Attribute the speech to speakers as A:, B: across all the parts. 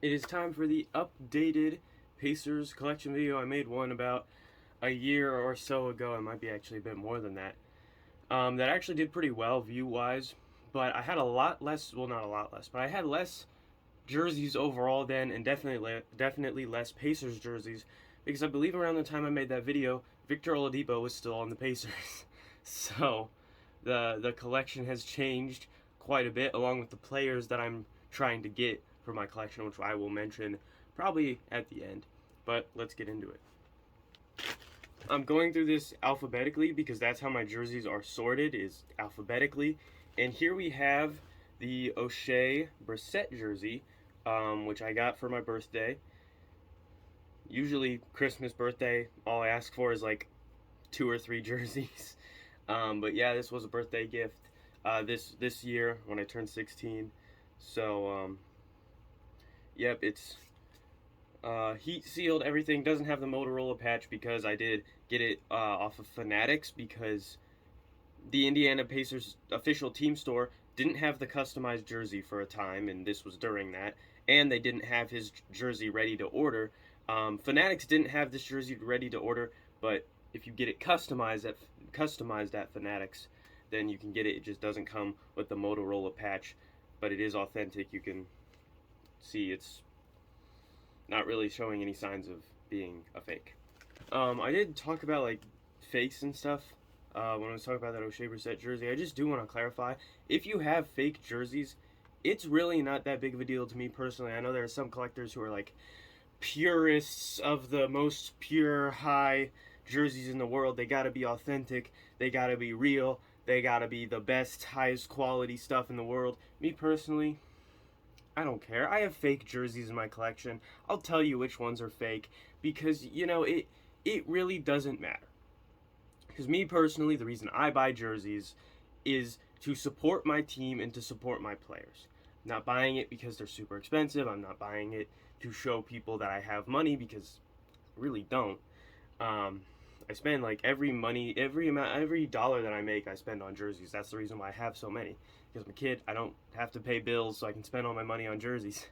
A: It is time for the updated Pacers collection video. I made one about a year or so ago. It might be actually a bit more than that. That actually did pretty well view-wise, but I had a lot less. Well, not a lot less, but I had less jerseys overall then, and definitely less Pacers jerseys because I believe around the time I made that video, Victor Oladipo was still on the Pacers. So the collection has changed quite a bit, along with the players that I'm trying to get for my collection, which I will mention probably at the end. But let's get into it. I'm going through this alphabetically because that's how my jerseys are sorted, is alphabetically. And here we have the O'Shea Brissett jersey, which I got for my birthday. Usually Christmas, birthday, all I ask for is like 2 or 3 jerseys. But yeah, this was a birthday gift this year when I turned 16. So yep, it's heat sealed. Everything doesn't have the Motorola patch because I did get it off of Fanatics, because the Indiana Pacers official team store didn't have the customized jersey for a time, and this was during that, and they didn't have his jersey ready to order. Fanatics didn't have this jersey ready to order, but if you get it customized at Fanatics, then you can get it. It just doesn't come with the Motorola patch, but it is authentic. You can see it's not really showing any signs of being a fake. I did talk about like fakes and stuff when I was talking about that O'Shea Brissett jersey. I just do want to clarify, if you have fake jerseys, it's really not that big of a deal to me personally. I know there are some collectors who are like purists of the most pure high jerseys in the world. They gotta be authentic, they gotta be real, they gotta be the best, highest quality stuff in the world. Me personally, I don't care. I have fake jerseys in my collection. I'll tell you which ones are fake because, you know, it really doesn't matter. Because me personally, the reason I buy jerseys is to support my team and to support my players. I'm not buying it because they're super expensive. I'm not buying it to show people that I have money, because I really don't. I spend like every dollar that I make, I spend on jerseys. That's the reason why I have so many. Because I'm a kid, I don't have to pay bills, so I can spend all my money on jerseys.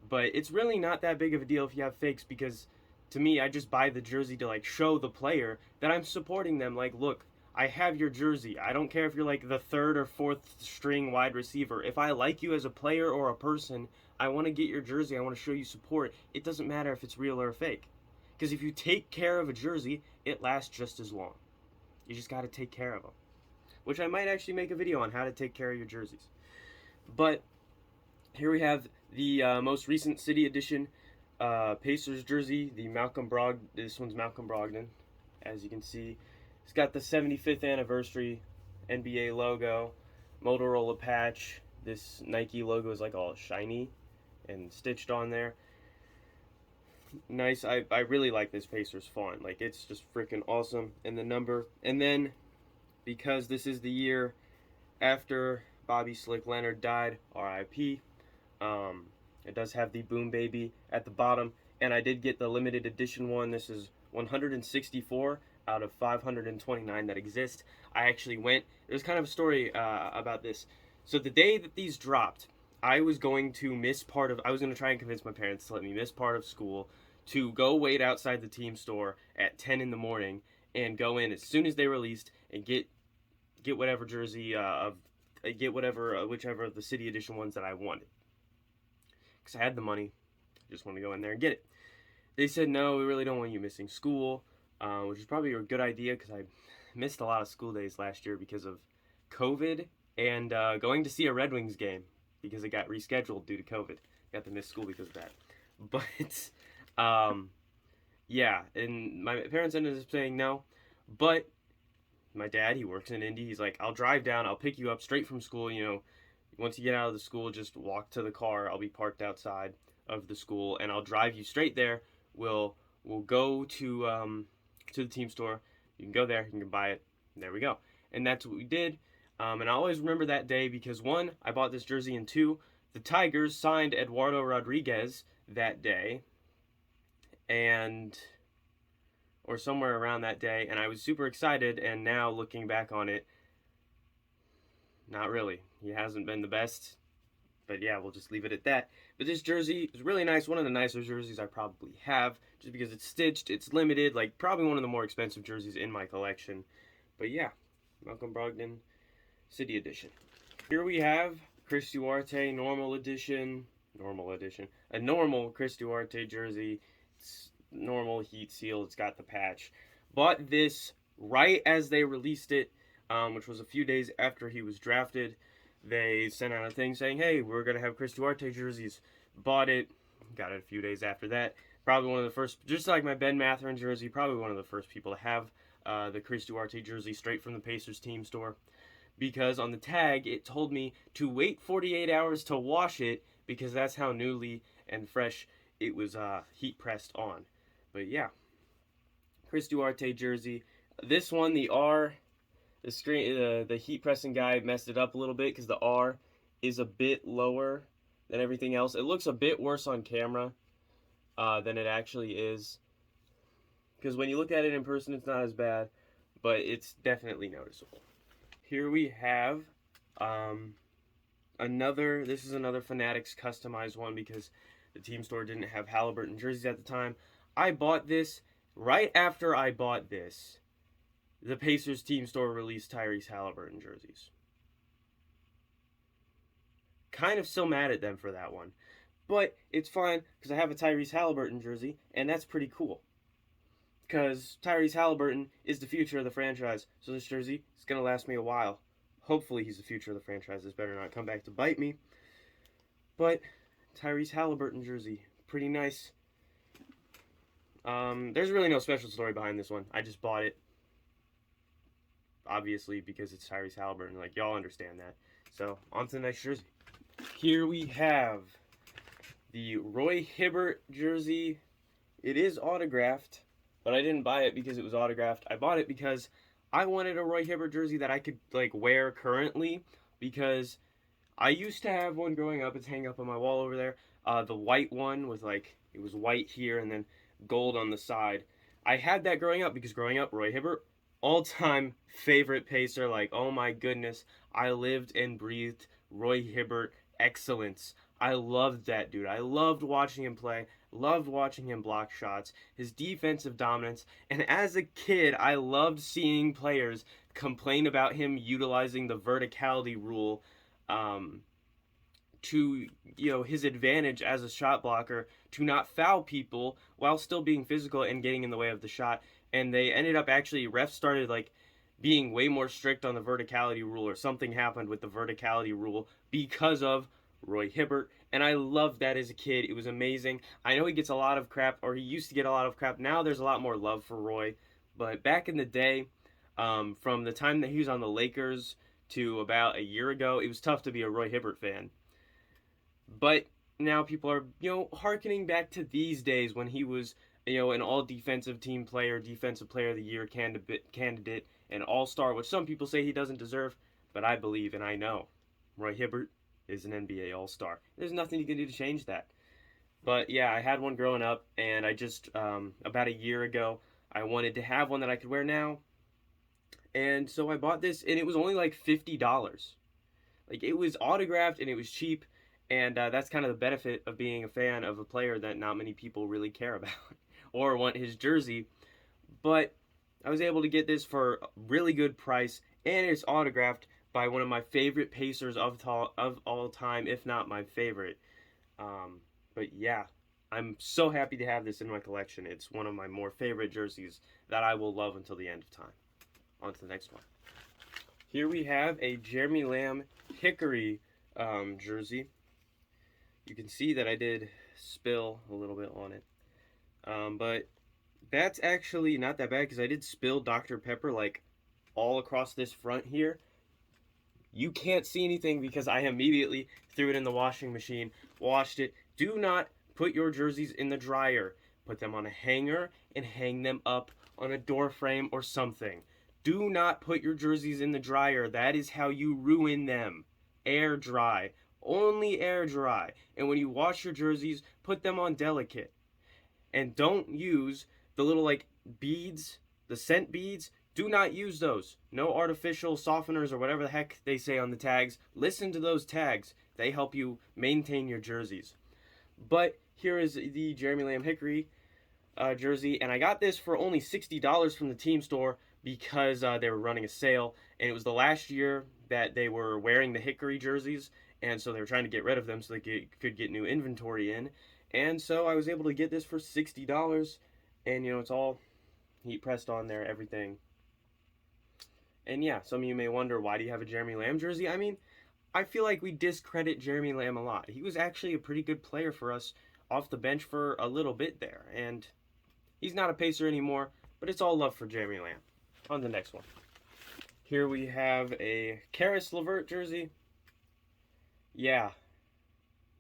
A: But it's really not that big of a deal if you have fakes, because to me, I just buy the jersey to like show the player that I'm supporting them. Like, look, I have your jersey. I don't care if you're like the 3rd or 4th string wide receiver. If I like you as a player or a person, I want to get your jersey. I want to show you support. It doesn't matter if it's real or fake. Because if you take care of a jersey, it lasts just as long. You just got to take care of them. Which I might actually make a video on how to take care of your jerseys. But here we have the most recent City Edition Pacers jersey, this one's Malcolm Brogdon, as you can see. It's got the 75th anniversary NBA logo, Motorola patch. This Nike logo is like all shiny and stitched on there. Nice. I really like this Pacers font. Like, it's just freaking awesome. And the number. And then, because this is the year after Bobby Slick Leonard died, R.I.P., it does have the Boom Baby at the bottom, and I did get the limited edition one. This is 164 out of 529 that exist. I actually went, there's kind of a story about this. So the day that these dropped, I was going to try and convince my parents to let me miss part of school to go wait outside the team store at 10 in the morning and go in as soon as they released and get whatever jersey whichever of the City Edition ones that I wanted. Because I had the money, I just wanted to go in there and get it. They said, no, we really don't want you missing school, which is probably a good idea because I missed a lot of school days last year because of COVID and going to see a Red Wings game because it got rescheduled due to COVID. Got to miss school because of that. But, yeah, and my parents ended up saying no, but my dad, he works in Indy, he's like, I'll drive down, I'll pick you up straight from school, you know, once you get out of the school, just walk to the car. I'll be parked outside of the school, and I'll drive you straight there. We'll go to the team store. You can go there. You can buy it. And there we go. And that's what we did. And I always remember that day because, 1, I bought this jersey, and 2, the Tigers signed Eduardo Rodriguez that day, or somewhere around that day, and I was super excited. And now looking back on it, not really. He hasn't been the best, but yeah, we'll just leave it at that. But this jersey is really nice. One of the nicer jerseys I probably have, just because it's stitched, it's limited, like probably one of the more expensive jerseys in my collection. But yeah, Malcolm Brogdon, City Edition. Here we have Chris Duarte, normal edition. A normal Chris Duarte jersey. It's normal heat seal. It's got the patch. Bought this right as they released it, which was a few days after he was drafted. They sent out a thing saying, hey, we're going to have Chris Duarte jerseys. Bought it. Got it a few days after that. Probably one of the first, just like my Ben Mathurin jersey, probably one of the first people to have the Chris Duarte jersey straight from the Pacers team store. Because on the tag, it told me to wait 48 hours to wash it, because that's how newly and fresh it was heat pressed on. But yeah, Chris Duarte jersey. This one, the R, the screen, the heat pressing guy messed it up a little bit because the R is a bit lower than everything else. It looks a bit worse on camera than it actually is, because when you look at it in person, it's not as bad, but it's definitely noticeable. Here we have this is another Fanatics customized one, because the team store didn't have Halliburton jerseys at the time. I bought this right after I bought this. The Pacers team store released Tyrese Halliburton jerseys. Kind of still mad at them for that one. But it's fine, because I have a Tyrese Halliburton jersey, and that's pretty cool. Because Tyrese Halliburton is the future of the franchise, so this jersey is going to last me a while. Hopefully he's the future of the franchise. This better not come back to bite me. But Tyrese Halliburton jersey, pretty nice. There's really no special story behind this one. I just bought it. Obviously, because it's Tyrese Halliburton. Like, y'all understand that. So, on to the next jersey. Here we have the Roy Hibbert jersey. It is autographed, but I didn't buy it because it was autographed. I bought it because I wanted a Roy Hibbert jersey that I could, like, wear currently, because I used to have one growing up. It's hanging up on my wall over there. The white one with, like, it was white here and then gold on the side. I had that growing up because growing up, Roy Hibbert, all-time favorite Pacer. Like, oh my goodness, I lived and breathed Roy Hibbert excellence. I loved that dude. I loved watching him play, loved watching him block shots, his defensive dominance, and as a kid, I loved seeing players complain about him utilizing the verticality rule to, his advantage as a shot blocker, to not foul people while still being physical and getting in the way of the shot. And they ended up refs started, like, being way more strict on the verticality rule, or something happened with the verticality rule because of Roy Hibbert. And I loved that as a kid. It was amazing. I know he gets a lot of crap, or he used to get a lot of crap. Now there's a lot more love for Roy. But back in the day, from the time that he was on the Lakers to about a year ago, it was tough to be a Roy Hibbert fan. But now people are, hearkening back to these days when he was, an all-defensive team player, defensive player of the year candidate, an all-star, which some people say he doesn't deserve, but I believe and I know Roy Hibbert is an NBA all-star. There's nothing you can do to change that. But yeah, I had one growing up, and I just, about a year ago, I wanted to have one that I could wear now, and so I bought this, and it was only like $50. Like, it was autographed, and it was cheap, and that's kind of the benefit of being a fan of a player that not many people really care about or want his jersey. But I was able to get this for a really good price, and it's autographed by one of my favorite Pacers of all time, if not my favorite. But yeah, I'm so happy to have this in my collection. It's one of my more favorite jerseys that I will love until the end of time. On to the next one. Here we have a Jeremy Lamb Hickory jersey. You can see that I did spill a little bit on it. But that's actually not that bad, because I did spill Dr. Pepper, like, all across this front here. You can't see anything because I immediately threw it in the washing machine, washed it. Do not put your jerseys in the dryer. Put them on a hanger and hang them up on a door frame or something. Do not put your jerseys in the dryer. That is how you ruin them. Air dry. Only air dry. And when you wash your jerseys, put them on delicate. And don't use the little, like, beads, the scent beads. Do not use those. No artificial softeners or whatever the heck they say on the tags. Listen to those tags. They help you maintain your jerseys. But here is the Jeremy Lamb Hickory jersey, and I got this for only $60 from the team store because they were running a sale, and it was the last year that they were wearing the Hickory jerseys, and so they were trying to get rid of them so they could get new inventory in. And so I was able to get this for $60, and it's all heat pressed on there, everything. And yeah, some of you may wonder, why do you have a Jeremy Lamb jersey? I mean, I feel like we discredit Jeremy Lamb a lot. He was actually a pretty good player for us off the bench for a little bit there, and he's not a Pacer anymore, but it's all love for Jeremy Lamb. On the next one. Here we have a Caris LeVert jersey. Yeah,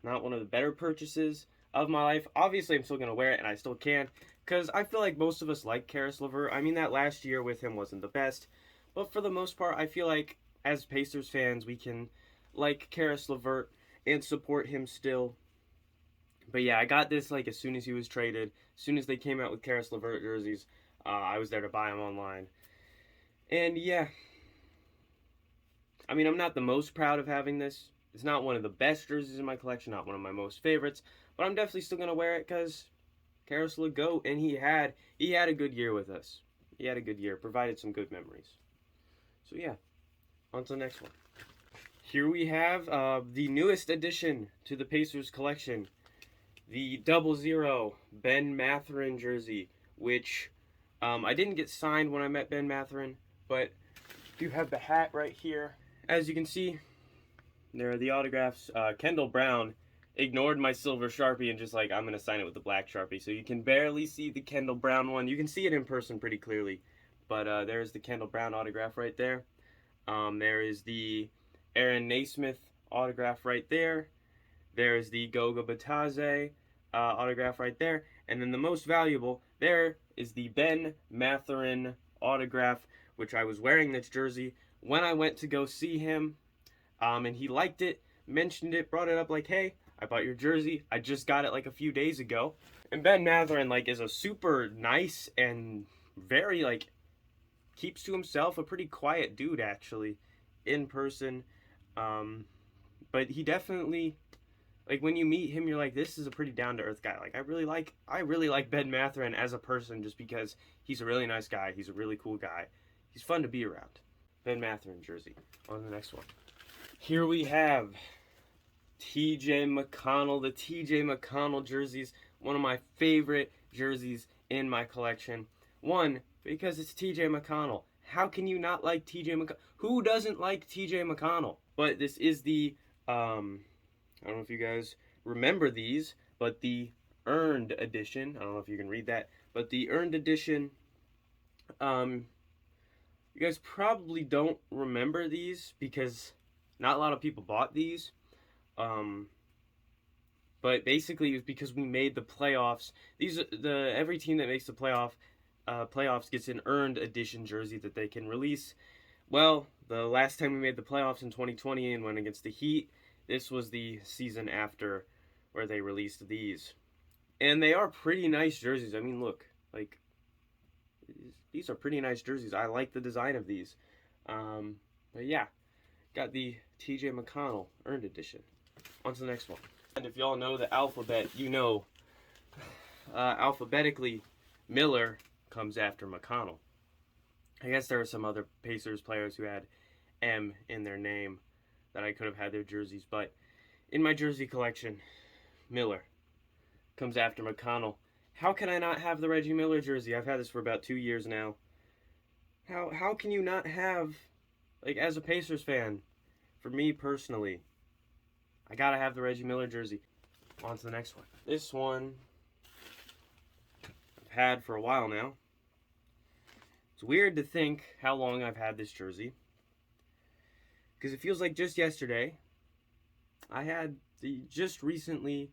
A: not one of the better purchases of my life. Obviously, I'm still going to wear it, and I still can, because I feel like most of us like Caris LeVert. I mean, that last year with him wasn't the best, but for the most part, I feel like as Pacers fans, we can like Caris LeVert and support him still. But yeah, I got this like as soon as he was traded. As soon as they came out with Caris LeVert jerseys, I was there to buy them online. And yeah, I mean, I'm not the most proud of having this. It's not one of the best jerseys in my collection, not one of my most favorites, but I'm definitely still going to wear it because Caris LeVert, and he had a good year with us. He had a good year, provided some good memories. So yeah, on to the next one. Here we have the newest addition to the Pacers collection, the 00 Ben Mathurin jersey, which I didn't get signed when I met Ben Mathurin, but you have the hat right here. As you can see, there are the autographs. Kendall Brown ignored my silver Sharpie and just like, I'm going to sign it with the black Sharpie. So you can barely see the Kendall Brown one. You can see it in person pretty clearly. But there's the Kendall Brown autograph right there. There is the Aaron Naismith autograph right there. There's the Goga Batadze autograph right there. And then the most valuable, there is the Ben Mathurin autograph, which I was wearing this jersey when I went to go see him. And he liked it, mentioned it, brought it up like, hey, I bought your jersey. I just got it like a few days ago. And Ben Mathurin like is a super nice and very like keeps to himself, a pretty quiet dude actually in person. But he definitely, like when you meet him, you're like, this is a pretty down-to-earth guy. Like I really like Ben Mathurin as a person just because he's a really nice guy. He's a really cool guy. He's fun to be around. Ben Mathurin jersey. On the next one. Here we have TJ McConnell, the TJ McConnell jerseys, one of my favorite jerseys in my collection. One, because it's TJ McConnell. How can you not like TJ McConnell? Who doesn't like TJ McConnell? But this is the, I don't know if you guys remember these, but the earned edition, I don't know if you can read that, but the earned edition, you guys probably don't remember these because not a lot of people bought these. But basically, it was because we made the playoffs. Every team that makes the playoffs gets an earned edition jersey that they can release. Well, the last time we made the playoffs in 2020 and went against the Heat, this was the season after where they released these. And they are pretty nice jerseys. I mean, look, like these are pretty nice jerseys. I like the design of these. But yeah, got the TJ McConnell earned edition. On to the next one. And if y'all know the alphabet, you know alphabetically Miller comes after McConnell. I guess there are some other Pacers players who had M in their name that I could have had their jerseys, but in my jersey collection, Miller comes after McConnell. How can I not have the Reggie Miller jersey? I've had this for about 2 years now. How can you not have, like, as a Pacers fan, for me personally, I gotta have the Reggie Miller jersey. On to the next one. This one I've had for a while now. It's weird to think how long I've had this jersey, because it feels like just yesterday I had just recently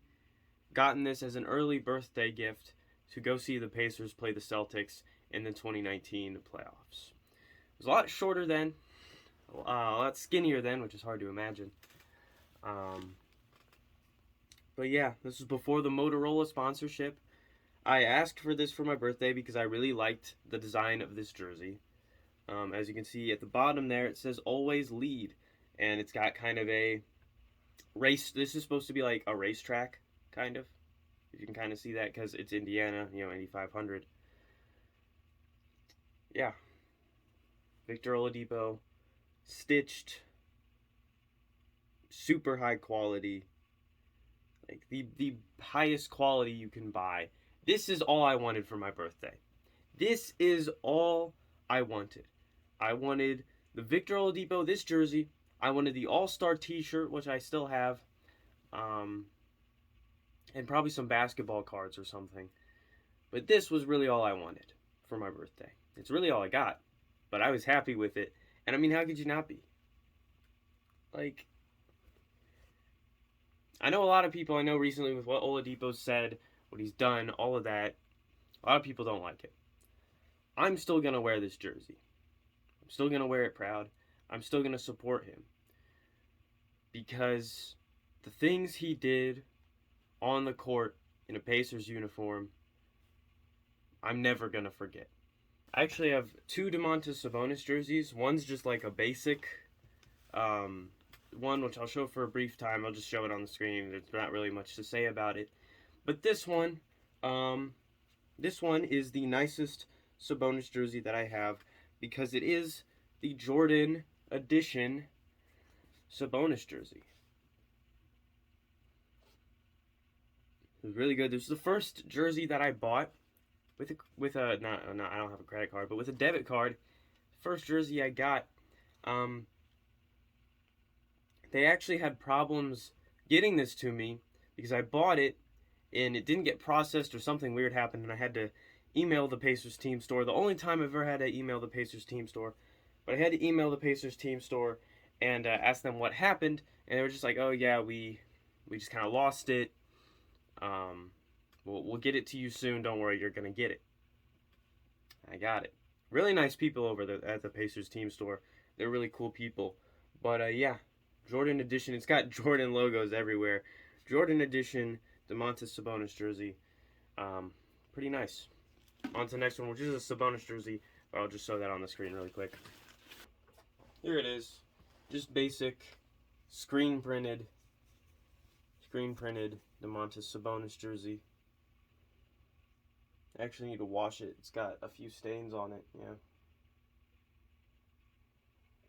A: gotten this as an early birthday gift to go see the Pacers play the Celtics in the 2019 playoffs. It was a lot shorter then, a lot skinnier then, which is hard to imagine. But yeah, this was before the Motorola sponsorship. I asked for this for my birthday because I really liked the design of this jersey. As you can see at the bottom there, it says always lead. And it's got kind of a race. This is supposed to be like a racetrack, kind of. You can kind of see that because it's Indiana, 8,500. Yeah. Victor Oladipo, stitched, super high quality, like the highest quality you can buy. This is all I wanted for my birthday. This is all I wanted. I wanted the Victor Oladipo, this jersey. I wanted the All-Star t-shirt, which I still have. And probably some basketball cards or something. But this was really all I wanted for my birthday. It's really all I got. But I was happy with it. And I mean, how could you not be? Like, I know a lot of people, I know recently with what Oladipo said, what he's done, all of that, a lot of people don't like it. I'm still going to wear this jersey. I'm still going to wear it proud. I'm still going to support him. Because the things he did on the court in a Pacers uniform, I'm never going to forget. I actually have 2 Domantas Sabonis jerseys. One's just like a basic one, which I'll show for a brief time. I'll just show it on the screen. There's not really much to say about it. But this one is the nicest Sabonis jersey that I have because it is the Jordan edition Sabonis jersey. It was really good. This was the first jersey that I bought with a not I don't have a credit card, but with a debit card. First jersey I got. They actually had problems getting this to me because I bought it and it didn't get processed or something weird happened and I had to email the Pacers team store. The only time I've ever had to email the Pacers team store. But I had to email the Pacers team store and ask them what happened, and they were just like, "Oh yeah, we just kind of lost it. We'll get it to you soon. Don't worry, you're gonna get it." I got it. Really nice people over there at the Pacers team store. They're really cool people. But yeah, Jordan edition. It's got Jordan logos everywhere. Jordan edition Domantas Sabonis jersey. Pretty nice. On to the next one, which is a Sabonis jersey. I'll just show that on the screen really quick. Here it is. Just basic screen printed Domantas Sabonis jersey. I actually need to wash it. It's got a few stains on it, yeah.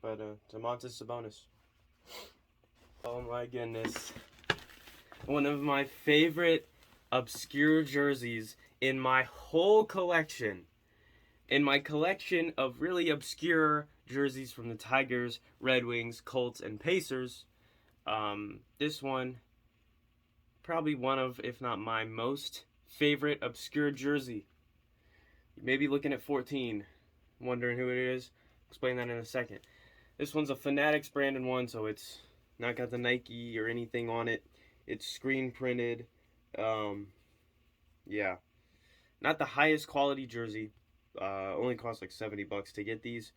A: But Domantas Sabonis. Oh my goodness. One of my favorite obscure jerseys in my whole collection. In my collection of really obscure jerseys from the Tigers, Red Wings, Colts, and Pacers, this one, probably one of, if not my most favorite obscure jersey. You may be looking at 14, wondering who it is. Explain that in a second. This one's a Fanatics branded one, so it's not got the Nike or anything on it. It's screen printed. Yeah. Not the highest quality jersey. Only costs like $70 to get these.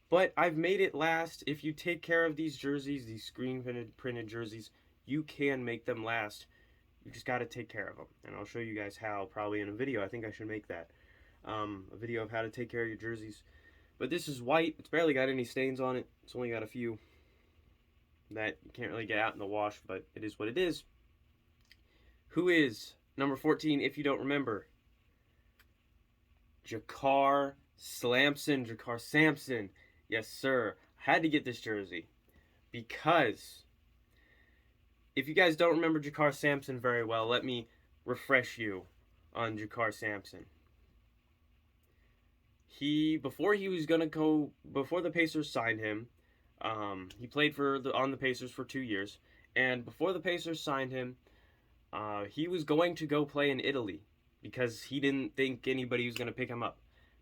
A: But I've made it last. If you take care of these jerseys, these screen printed jerseys, you can make them last. You just got to take care of them. And I'll show you guys how, probably in a video. I think I should make that. A video of how to take care of your jerseys. But this is white. It's barely got any stains on it. It's only got a few that you can't really get out in the wash, but it is what it is. Who is number 14, if you don't remember? Jakar Sampson. Yes, sir. I had to get this jersey because if you guys don't remember Jakar Sampson very well, let me refresh you on Jakar Sampson. Before the Pacers signed him, he played on the Pacers for 2 years, and before the Pacers signed him, he was going to go play in Italy because he didn't think anybody was going to pick him up.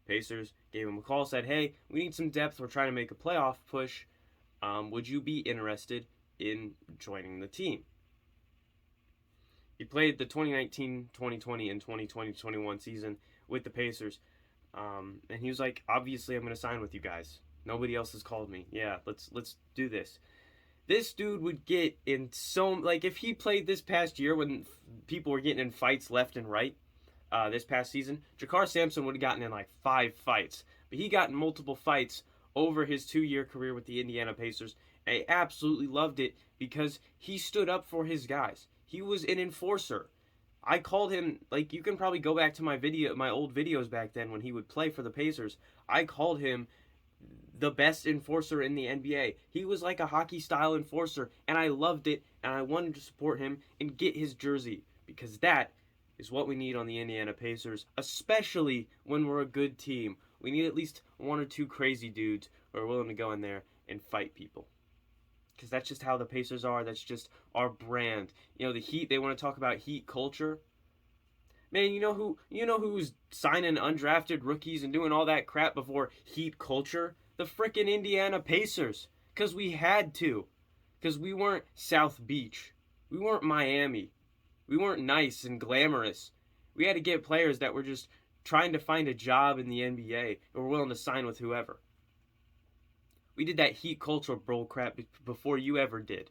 A: Pacers gave him a call, said, "Hey, we need some depth. We're trying to make a playoff push. Would you be interested in joining the team?" He played the 2019, 2020, and 2020-21 season with the Pacers. And he was like, "Obviously, I'm going to sign with you guys. Nobody else has called me. Yeah, let's do this." This dude would get in if he played this past year when people were getting in fights left and right, this past season, Jakar Sampson would have gotten in like 5 fights. But he got in multiple fights over his 2-year career with the Indiana Pacers. And I absolutely loved it because he stood up for his guys. He was an enforcer. I called him, like, you can probably go back to my old videos back then when he would play for the Pacers. I called him the best enforcer in the NBA. He was like a hockey style enforcer, and I loved it, and I wanted to support him and get his jersey, because that is what we need on the Indiana Pacers, especially when we're a good team. We need at least one or two crazy dudes who are willing to go in there and fight people. Because that's just how the Pacers are. That's just our brand. You know, the Heat, they want to talk about Heat culture. Man, you know who's signing undrafted rookies and doing all that crap before Heat culture? The frickin' Indiana Pacers. Because we had to. Because we weren't South Beach. We weren't Miami. We weren't nice and glamorous. We had to get players that were just trying to find a job in the NBA and were willing to sign with whoever. We did that Heat culture bull crap before you ever did.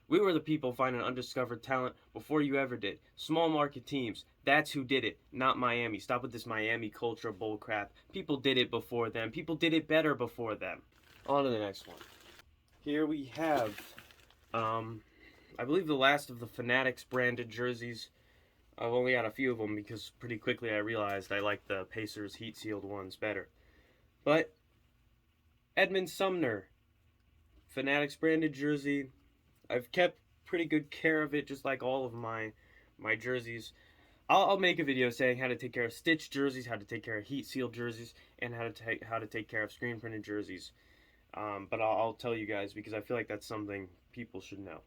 A: We were the people finding undiscovered talent before you ever did. Small market teams, that's who did it, not Miami. Stop with this Miami culture bull crap. People did it before them. People did it better before them. On to the next one. Here we have, I believe the last of the Fanatics branded jerseys. I've only got a few of them because pretty quickly I realized I like the Pacers heat sealed ones better. But Edmund Sumner, Fanatics branded jersey. I've kept pretty good care of it, just like all of my jerseys. I'll make a video saying how to take care of stitched jerseys, how to take care of heat sealed jerseys, and how to take care of screen printed jerseys. But I'll tell you guys because I feel like that's something people should know.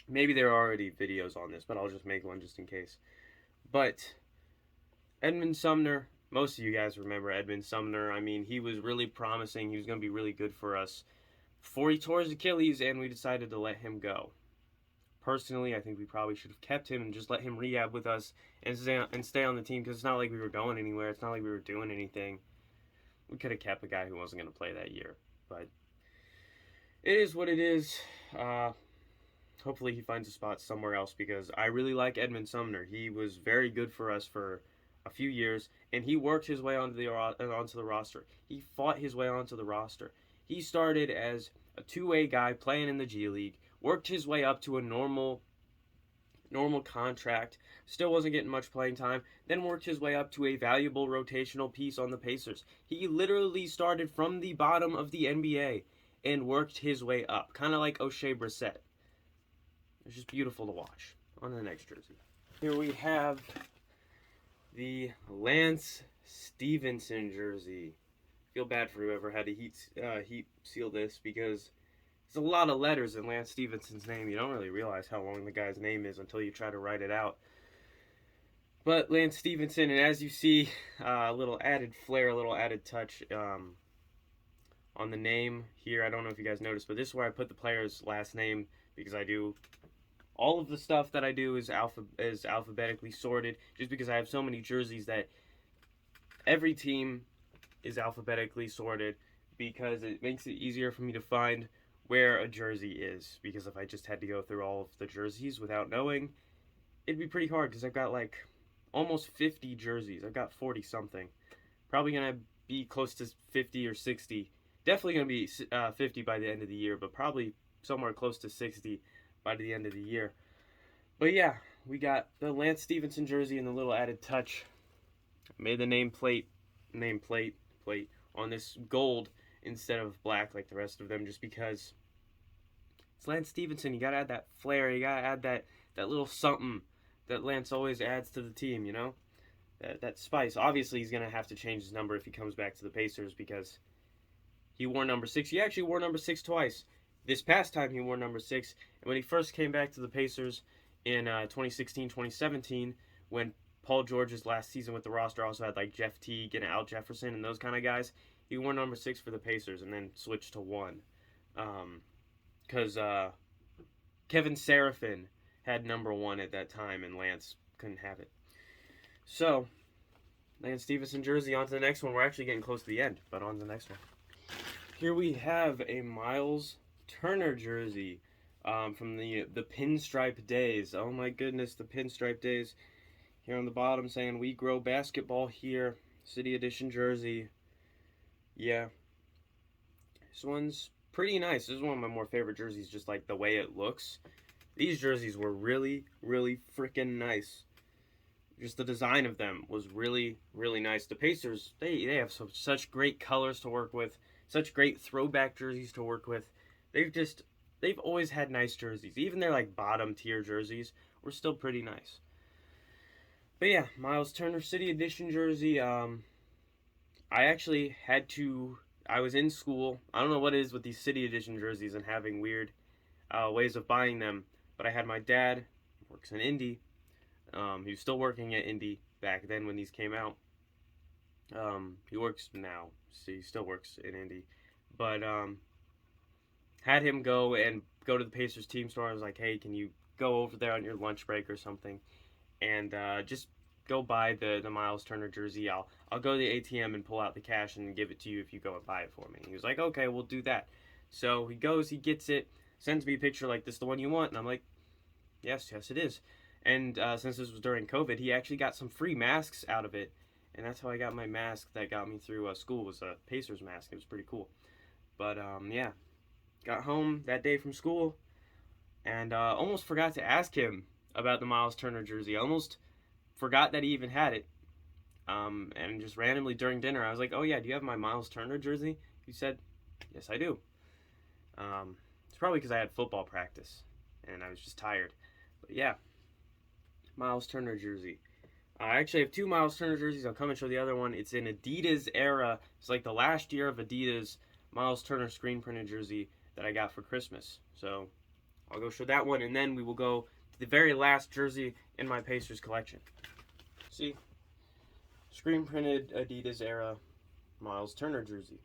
A: Maybe there are already videos on this, but I'll just make one just in case. But Edmund Sumner, most of you guys remember Edmund Sumner. I mean, he was really promising. He was going to be really good for us before he tore his Achilles, and we decided to let him go. Personally, I think we probably should have kept him and just let him rehab with us and stay on the team, because it's not like we were going anywhere. It's not like we were doing anything. We could have kept a guy who wasn't going to play that year. But it is what it is. Hopefully he finds a spot somewhere else, because I really like Edmund Sumner. He was very good for us for a few years, and he worked his way onto the roster. He fought his way onto the roster. He started as a two-way guy playing in the G League, worked his way up to a normal contract, still wasn't getting much playing time, then worked his way up to a valuable rotational piece on the Pacers. He literally started from the bottom of the NBA and worked his way up, kind of like O'Shea Brissett. It's just beautiful to watch. On to the next jersey. Here we have the Lance Stephenson jersey. Feel bad for whoever had to heat seal this, because it's a lot of letters in Lance Stephenson's name. You don't really realize how long the guy's name is until you try to write it out. But Lance Stephenson, and as you see, a little added flair, a little added touch on the name here. I don't know if you guys noticed, but this is where I put the player's last name, because I do all of the stuff that I do is alphabetically sorted, just because I have so many jerseys that every team is alphabetically sorted, because it makes it easier for me to find where a jersey is. Because if I just had to go through all of the jerseys without knowing, it'd be pretty hard, because I've got like almost 50 jerseys. I've got 40 something. Probably gonna be close to 50 or 60. Definitely gonna be 50 by the end of the year, but probably somewhere close to 60 by the end of the year. But yeah, we got the Lance Stephenson jersey and the little added touch. Made the nameplate on this gold instead of black like the rest of them, just because it's Lance Stephenson. You gotta add that flair. You gotta add that little something that Lance always adds to the team, you know? That spice. Obviously, he's gonna have to change his number if he comes back to the Pacers, because he wore number 6. He actually wore number 6 twice. This past time he wore number 6, and when he first came back to the Pacers in 2016-2017, when Paul George's last season with the roster also had like Jeff Teague and Al Jefferson and those kind of guys, he wore number 6 for the Pacers and then switched to 1. Because Kevin Seraphin had number 1 at that time, and Lance couldn't have it. So, Lance Stephenson jersey. On to the next one. We're actually getting close to the end, but on to the next one. Here we have a Myles Turner jersey from the pinstripe days. Oh my goodness, the pinstripe days. Here on the bottom saying, "We grow basketball here." City Edition jersey. Yeah. This one's pretty nice. This is one of my more favorite jerseys, just like the way it looks. These jerseys were really, really freaking nice. just the design of them was really, really nice. The Pacers, they have such great colors to work with, such great throwback jerseys to work with. They've just, they've always had nice jerseys. Even their like bottom tier jerseys were still pretty nice. But yeah, Myles Turner City Edition jersey. I actually had to. I was in school. I don't know what it is with these City Edition jerseys and having weird ways of buying them. But I had my dad, works in Indy. He was still working at Indy back then when these came out. He works now, so he still works in Indy. But had him go to the Pacers team store. I was like, hey, can you go over there on your lunch break or something, and just go buy the Myles Turner jersey. I'll go to the ATM and pull out the cash and give it to you if you go and buy it for me. He was like, okay, we'll do that. So he goes, he gets it, sends me a picture like, this the one you want? And I'm like, yes, it is. And since this was during COVID, he actually got some free masks out of it. And that's how I got my mask that got me through school. It was a Pacers mask. It was pretty cool. But yeah, got home that day from school and almost forgot to ask him about the Myles Turner jersey. I almost forgot that he even had it. And just randomly during dinner, I was like, oh yeah, do you have my Myles Turner jersey? He said, yes, I do. It's probably because I had football practice and I was just tired. But yeah, Myles Turner jersey. I actually have two Myles Turner jerseys. I'll come and show the other one. It's in Adidas era. It's like the last year of Adidas Myles Turner screen printed jersey that I got for Christmas. So I'll go show that one, and then we will go to the very last jersey in my Pacers collection. See? Screen printed Adidas era Myles Turner jersey.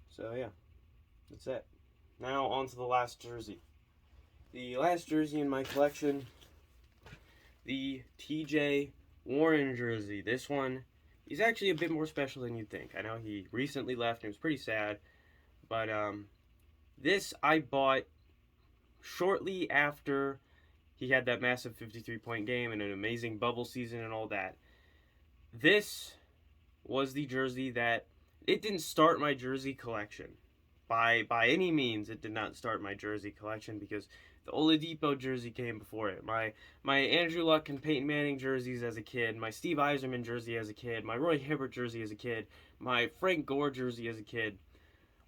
A: So yeah, that's it. Now on to the last jersey. The last jersey in my collection, the TJ Warren jersey. This one is actually a bit more special than you'd think. I know he recently left and it was pretty sad, but this I bought shortly after he had that massive 53-point game and an amazing bubble season and all that. This was the jersey that, it didn't start my jersey collection. By any means, it did not start my jersey collection because the Oladipo jersey came before it. My Andrew Luck and Peyton Manning jerseys as a kid, my Steve Yzerman jersey as a kid, my Roy Hibbert jersey as a kid, my Frank Gore jersey as a kid.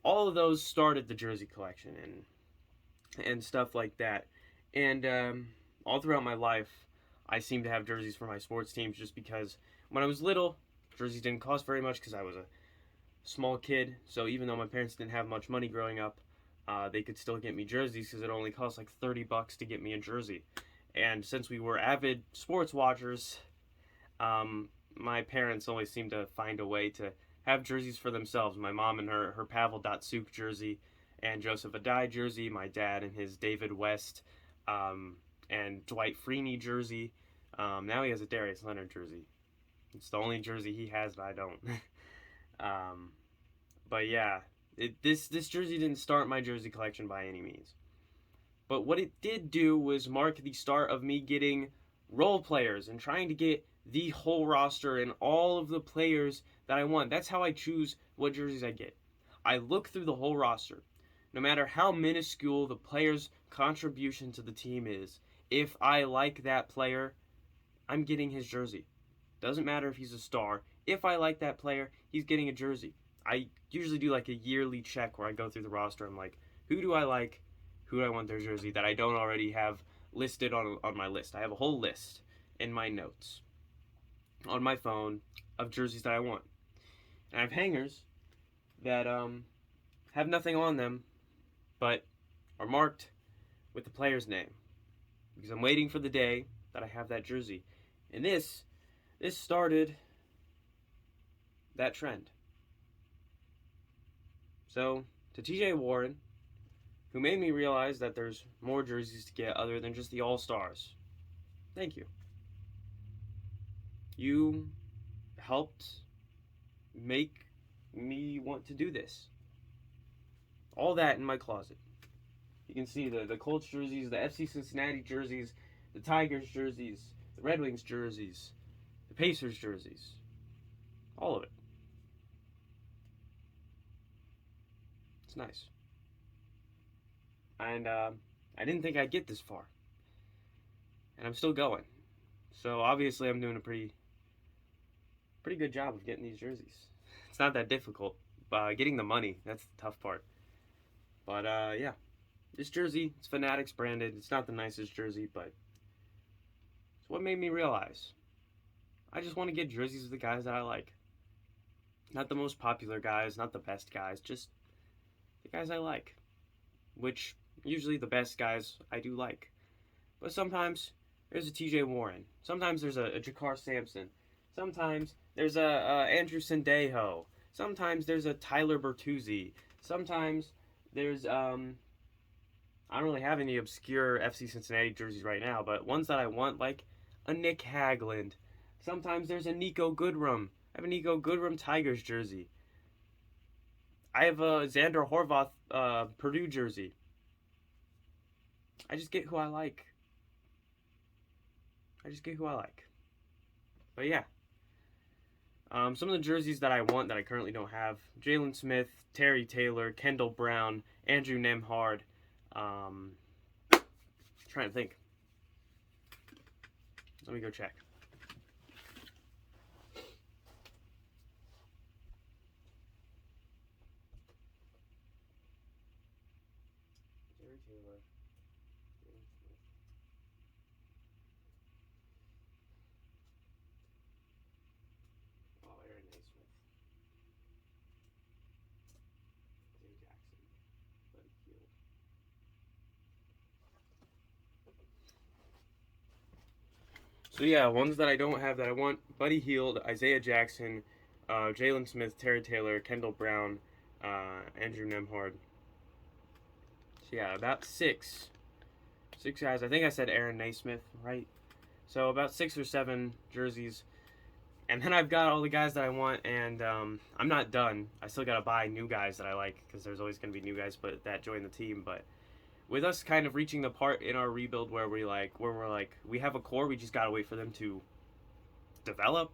A: All of those started the jersey collection and stuff like that. And all throughout my life, I seem to have jerseys for my sports teams just because when I was little, jerseys didn't cost very much because I was a small kid. So even though my parents didn't have much money growing up, they could still get me jerseys because it only cost like $30 to get me a jersey. And since we were avid sports watchers, my parents always seemed to find a way to have jerseys for themselves. My mom and her Pavel Datsyuk jersey and Joseph Adai jersey. My dad and his David West and Dwight Freeney jersey. Now he has a Darius Leonard jersey. It's the only jersey he has that I don't. But yeah, this jersey didn't start my jersey collection by any means. But what it did do was mark the start of me getting role players and trying to get the whole roster and all of the players that I want. That's how I choose what jerseys I get. I look through the whole roster. No matter how minuscule the player's contribution to the team is, if I like that player, I'm getting his jersey. Doesn't matter if he's a star. If I like that player, he's getting a jersey. I usually do like a yearly check where I go through the roster. I'm like, who do I like? Who do I want their jersey that I don't already have listed on my list? I have a whole list in my notes on my phone of jerseys that I want. And I have hangers that have nothing on them but are marked with the player's name because I'm waiting for the day that I have that jersey. And this started that trend. So, to TJ Warren, who made me realize that there's more jerseys to get other than just the All-Stars, thank you. You helped make me want to do this. All that in my closet. You can see the Colts jerseys, the FC Cincinnati jerseys, the Tigers jerseys, the Red Wings jerseys, the Pacers jerseys. All of it. It's nice. And I didn't think I'd get this far. And I'm still going. So obviously I'm doing a pretty good job of getting these jerseys. It's not that difficult. Getting the money, that's the tough part. But yeah, this jersey, it's Fanatics branded. It's not the nicest jersey, but it's what made me realize I just want to get jerseys of the guys that I like. Not the most popular guys, not the best guys, just the guys I like. Which, usually the best guys I do like. But sometimes there's a TJ Warren. Sometimes there's a Jakar Sampson. Sometimes there's a Andrew Sendejo. Sometimes there's a Tyler Bertuzzi. Sometimes there's, I don't really have any obscure FC Cincinnati jerseys right now, but ones that I want, like a Nick Hagland. Sometimes there's a Nico Goodrum. I have a Nico Goodrum Tigers jersey. I have a Xander Horvath Purdue jersey. I just get who I like. But yeah. Some of the jerseys that I want that I currently don't have: Jalen Smith, Terry Taylor, Kendall Brown, Andrew Nemhard. Trying to think. Let me go check. Terry Taylor. Jalen Smith. Oh, Aaron Naismith. Jay Jackson. Buddy Hield. So yeah, ones that I don't have that I want: Buddy Hield, Isaiah Jackson, Jalen Smith, Terry Taylor, Kendall Brown, Andrew Nemhard. So yeah, about six guys. I think I said Aaron Naismith, right? So about 6 or 7 jerseys. And then I've got all the guys that I want, and I'm not done. I still gotta buy new guys that I like, because there's always gonna be new guys that join the team. But with us kind of reaching the part in our rebuild where we're like, we have a core, we just gotta wait for them to develop.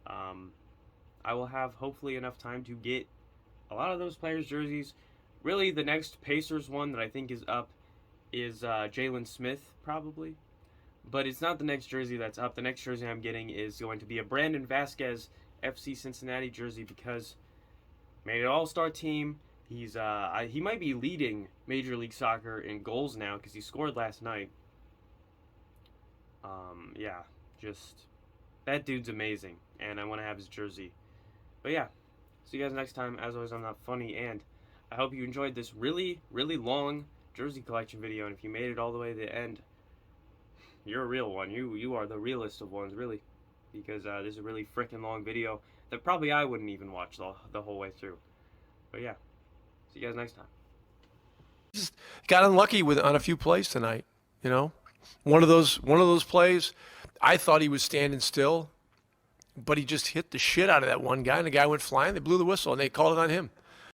A: I will have hopefully enough time to get a lot of those players' jerseys. Really, the next Pacers one that I think is up is Jalen Smith, probably. But it's not the next jersey that's up. The next jersey I'm getting is going to be a Brandon Vasquez FC Cincinnati jersey, because made an all-star team. He might be leading Major League Soccer in goals now, because he scored last night. Yeah, just that dude's amazing, and I want to have his jersey. But yeah, see you guys next time. As always, I'm not funny, and I hope you enjoyed this really, really long jersey collection video. And if you made it all the way to the end, you're a real one. You are the realest of ones, really, because this is a really freaking long video that probably I wouldn't even watch the whole way through. But yeah, see you guys next time.
B: Just got unlucky on a few plays tonight. You know, one of those plays, I thought he was standing still, but he just hit the shit out of that one guy, and the guy went flying. They blew the whistle, and they called it on him.